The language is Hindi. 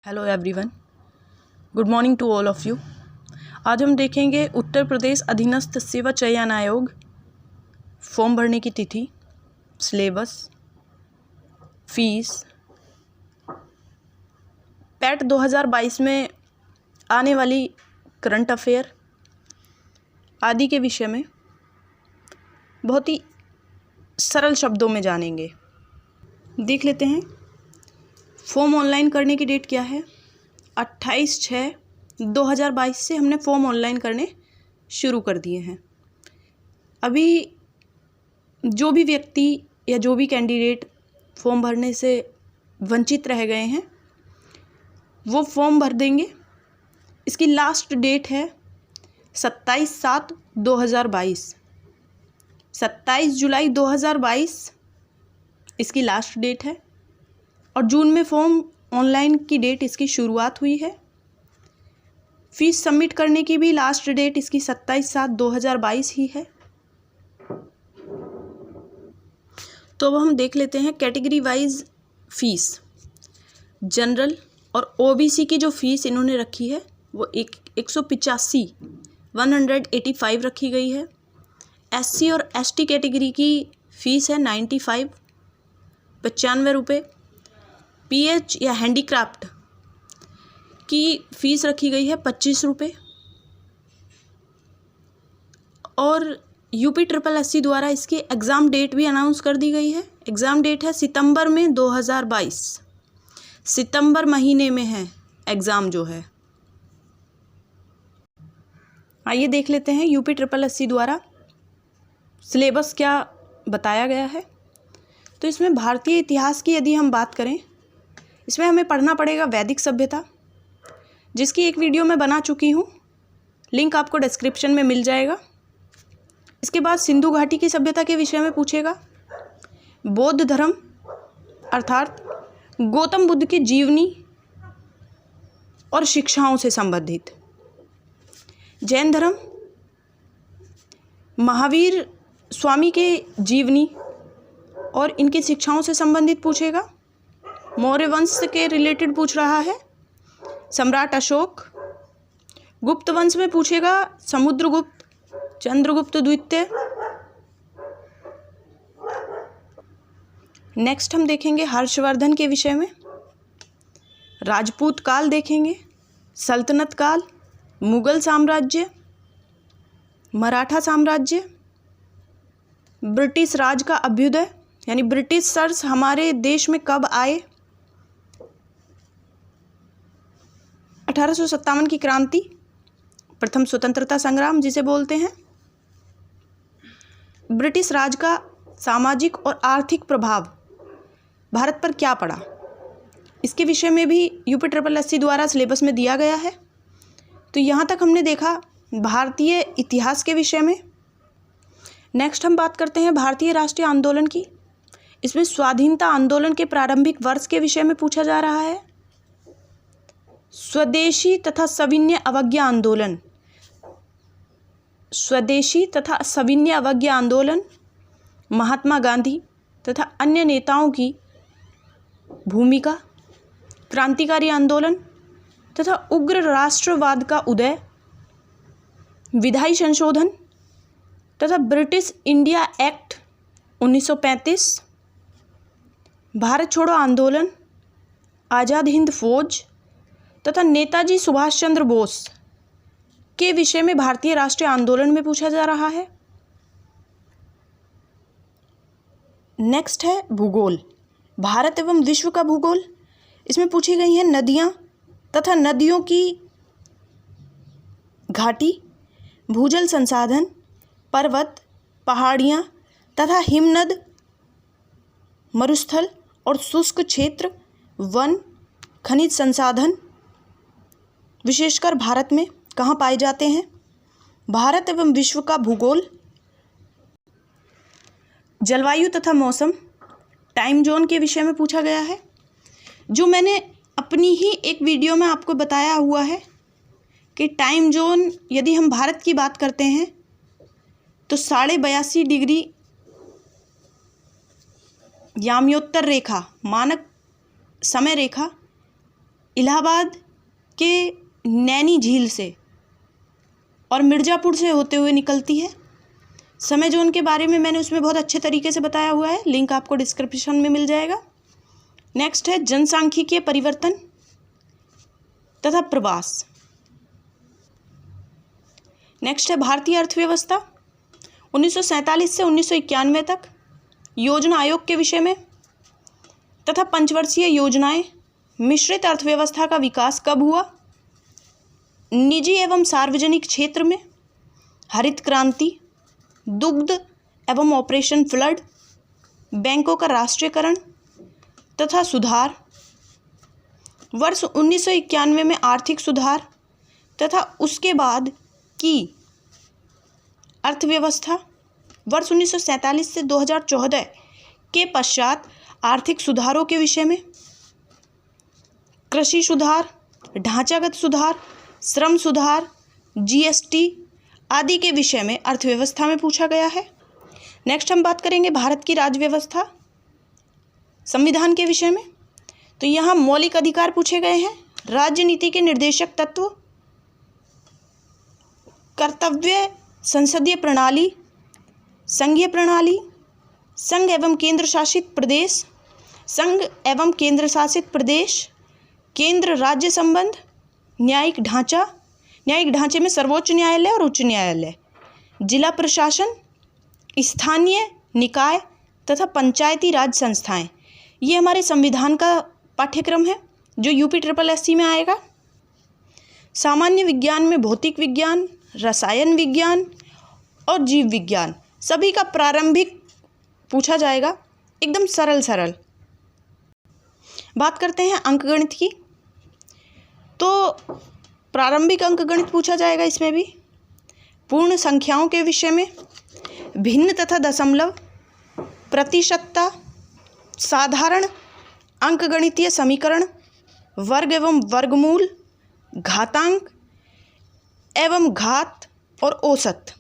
Hello everyone, good morning to all of you. आज हम देखेंगे उत्तर प्रदेश अधीनस्थ सेवा चयन आयोग, फॉर्म भरने की तिथि, सिलेबस, फीस, पैट 2022 में आने वाली करंट अफेयर आदि के विषय में बहुत ही सरल शब्दों में जानेंगे। देख लेते हैं फॉर्म ऑनलाइन करने की डेट क्या है। 28/6/2022 से हमने फॉर्म ऑनलाइन करने शुरू कर दिए हैं। अभी जो भी व्यक्ति या जो भी कैंडिडेट फॉर्म भरने से वंचित रह गए हैं वो फॉर्म भर देंगे। इसकी लास्ट डेट है 27/7/2022। 27 जुलाई 2022 इसकी लास्ट डेट है और जून में फॉर्म ऑनलाइन की डेट इसकी शुरुआत हुई है। फीस सबमिट करने की भी लास्ट डेट इसकी 27/7/2022 ही है। तो अब हम देख लेते हैं कैटेगरी वाइज फीस। जनरल और ओबीसी की जो फीस इन्होंने रखी है वो 185 रखी गई है। एससी और एसटी कैटेगरी की फ़ीस है 95 रुपये। पीएच या हैंडीक्राफ्ट की फ़ीस रखी गई है 25 रुपये। और UPSSC द्वारा इसकी एग्ज़ाम डेट भी अनाउंस कर दी गई है। एग्ज़ाम डेट है सितंबर में 2022। सितंबर महीने में है एग्ज़ाम जो है। आइए देख लेते हैं UPSSC द्वारा सिलेबस क्या बताया गया है। तो इसमें भारतीय इतिहास की यदि हम बात करें, इसमें हमें पढ़ना पड़ेगा वैदिक सभ्यता, जिसकी एक वीडियो मैं बना चुकी हूँ, लिंक आपको डिस्क्रिप्शन में मिल जाएगा। इसके बाद सिंधु घाटी की सभ्यता के विषय में पूछेगा। बौद्ध धर्म अर्थात गौतम बुद्ध की जीवनी और शिक्षाओं से संबंधित। जैन धर्म महावीर स्वामी के जीवनी और इनकी शिक्षाओं से संबंधित पूछेगा। मौर्य वंश के रिलेटेड पूछ रहा है, सम्राट अशोक। गुप्त वंश में पूछेगा समुद्रगुप्त, चंद्रगुप्त द्वितीय। नेक्स्ट हम देखेंगे हर्षवर्धन के विषय में। राजपूत काल देखेंगे, सल्तनत काल, मुगल साम्राज्य, मराठा साम्राज्य, ब्रिटिश राज का अभ्युदय यानी ब्रिटिशर्स हमारे देश में कब आए, 1857 की क्रांति, प्रथम स्वतंत्रता संग्राम जिसे बोलते हैं, ब्रिटिश राज का सामाजिक और आर्थिक प्रभाव भारत पर क्या पड़ा, इसके विषय में भी UPSSC द्वारा सिलेबस में दिया गया है। तो यहाँ तक हमने देखा भारतीय इतिहास के विषय में। नेक्स्ट हम बात करते हैं भारतीय राष्ट्रीय आंदोलन की। इसमें स्वाधीनता आंदोलन के प्रारंभिक वर्ष के विषय में पूछा जा रहा है। स्वदेशी तथा सविनय अवज्ञा आंदोलन, स्वदेशी तथा सविनय अवज्ञा आंदोलन, महात्मा गांधी तथा अन्य नेताओं की भूमिका, क्रांतिकारी आंदोलन तथा उग्र राष्ट्रवाद का उदय, विधायी संशोधन तथा ब्रिटिश इंडिया एक्ट 1935, भारत छोड़ो आंदोलन, आज़ाद हिंद फौज तथा नेताजी सुभाष चंद्र बोस के विषय में भारतीय राष्ट्रीय आंदोलन में पूछा जा रहा है। नेक्स्ट है भूगोल, भारत एवं विश्व का भूगोल। इसमें पूछी गई हैं नदियाँ तथा नदियों की घाटी, भूजल संसाधन, पर्वत, पहाड़ियाँ तथा हिमनद, मरुस्थल और शुष्क क्षेत्र, वन, खनिज संसाधन विशेषकर भारत में कहाँ पाए जाते हैं। भारत एवं विश्व का भूगोल। जलवायु तथा मौसम, टाइम जोन के विषय में पूछा गया है, जो मैंने अपनी ही एक वीडियो में आपको बताया हुआ है कि टाइम जोन यदि हम भारत की बात करते हैं तो 82.5 डिग्री याम्योत्तर रेखा, मानक समय रेखा इलाहाबाद के नैनी झील से और मिर्ज़ापुर से होते हुए निकलती है। समय जोन के बारे में मैंने उसमें बहुत अच्छे तरीके से बताया हुआ है, लिंक आपको डिस्क्रिप्शन में मिल जाएगा। नेक्स्ट है जनसांख्यिकीय परिवर्तन तथा प्रवास। नेक्स्ट है भारतीय अर्थव्यवस्था 1947 से 1991 तक, योजना आयोग के विषय में तथा पंचवर्षीय योजनाएं, मिश्रित अर्थव्यवस्था का विकास कब हुआ, निजी एवं सार्वजनिक क्षेत्र में, हरित क्रांति, दुग्ध एवं ऑपरेशन फ्लड, बैंकों का राष्ट्रीयकरण तथा सुधार, वर्ष 1991 में आर्थिक सुधार तथा उसके बाद की अर्थव्यवस्था, वर्ष 1947 से 2014 के पश्चात आर्थिक सुधारों के विषय में, कृषि सुधार, ढांचागत सुधार, श्रम सुधार, जीएसटी आदि के विषय में अर्थव्यवस्था में पूछा गया है। नेक्स्ट हम बात करेंगे भारत की राज्य व्यवस्था संविधान के विषय में। तो यहाँ मौलिक अधिकार पूछे गए हैं, राज्य नीति के निर्देशक तत्व, कर्तव्य, संसदीय प्रणाली, संघीय प्रणाली, संघ एवं केंद्र शासित प्रदेश, संघ एवं केंद्र शासित प्रदेश, केंद्र राज्य संबंध, न्यायिक ढांचा, न्यायिक ढांचे में सर्वोच्च न्यायालय और उच्च न्यायालय, जिला प्रशासन, स्थानीय निकाय तथा पंचायती राज संस्थाएं। ये हमारे संविधान का पाठ्यक्रम है जो यूपी SSSC में आएगा। सामान्य विज्ञान में भौतिक विज्ञान, रसायन विज्ञान और जीव विज्ञान सभी का प्रारंभिक पूछा जाएगा, एकदम सरल। बात करते हैं अंकगणित की। तो प्रारंभिक अंकगणित पूछा जाएगा इसमें भी, पूर्ण संख्याओं के विषय में, भिन्न तथा दशमलव, प्रतिशतता, साधारण अंकगणितीय समीकरण, वर्ग एवं वर्गमूल, घातांक एवं घात और औसत।